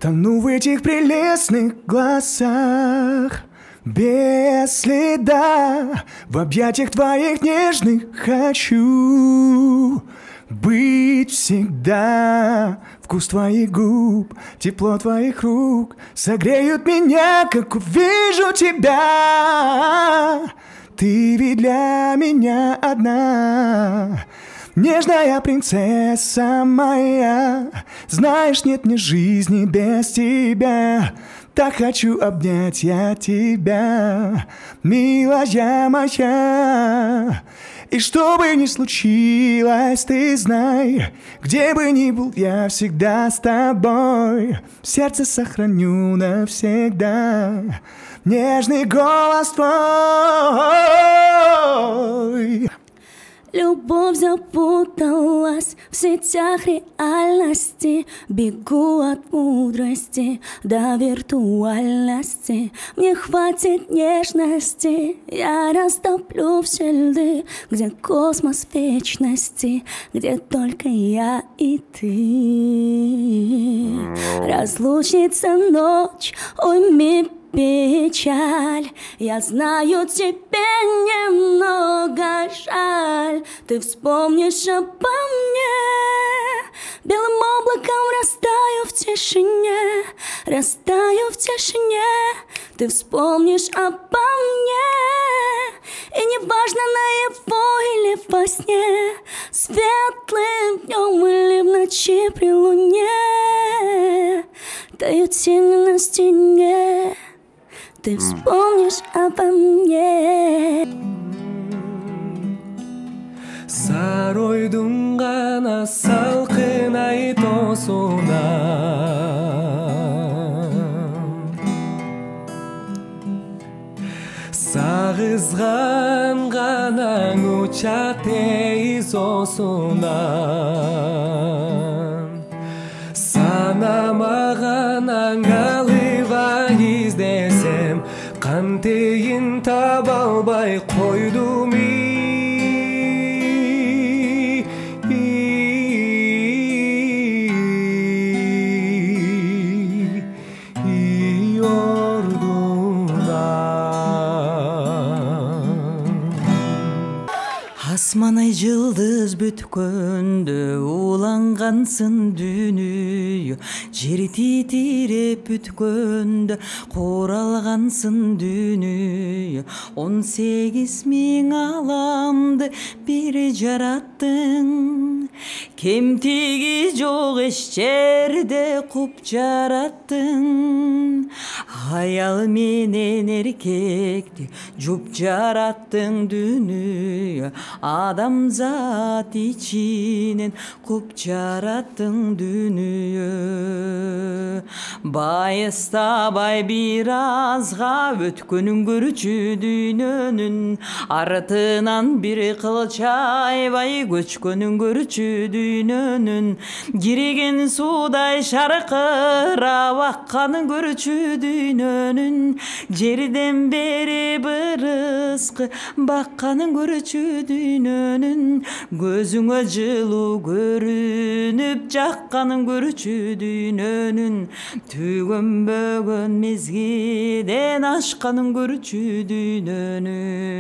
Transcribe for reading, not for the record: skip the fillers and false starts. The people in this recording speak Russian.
Тону в этих прелестных глазах, без следа, в объятиях твоих нежных хочу быть всегда. Вкус твоих губ, тепло твоих рук согреют меня, как увижу тебя. Ты ведь для меня одна, нежная принцесса моя. Знаешь, нет мне жизни без тебя. Так хочу обнять я тебя, милая моя. И что бы ни случилось, ты знай, где бы ни был, я всегда с тобой. В сердце сохраню навсегда нежный голос твой. Любовь запуталась в сетях реальности. Бегу от мудрости до виртуальности. Мне хватит нежности, я растоплю все льды, где космос вечности, где только я и ты. Разлучится ночь, уйми печаль. Я знаю, тебе немного жаль. Ты вспомнишь обо мне. Белым облаком растаю в тишине, растаю в тишине. Ты вспомнишь обо мне. И неважно, наяву или во сне, светлым днем или в ночи при луне, тают тени на стене. Ты вспомнишь обо мне. Саройдун гана салкын айтосунан, сагызган ганаң учат эйзосунан, санамаган аңалыба издесем, кантейин таба албай койдум Асманай жылдыз бүткөндө улангансың дүнүйө, жер титиреп бүткөндө куралгансың дүнүйө. 18 миң аламды бир жараттың, кемтиги жок эч жерде куп жараттың. Аял менен эркекти жуп жараттың дүнүйө, адамзат ичинен куп жараттың дүнүйө. Байыстабай бир азга өткөнүн көрчү дүйнөнүн, артынан бир кылыч айбай көчкөнүн көрчү дүйнөнүн. Кирген суудай шаркырап акканын көрчү дүйнөнүн, жерден бери бир ыскы бакканын көрчү дүйнөнүн. Көзүңө жылуу көрүнүп жакканын көрчү дүйнөнүн, түгөнбөгөн мезгилден ашканын көрчү дүйнөнүн.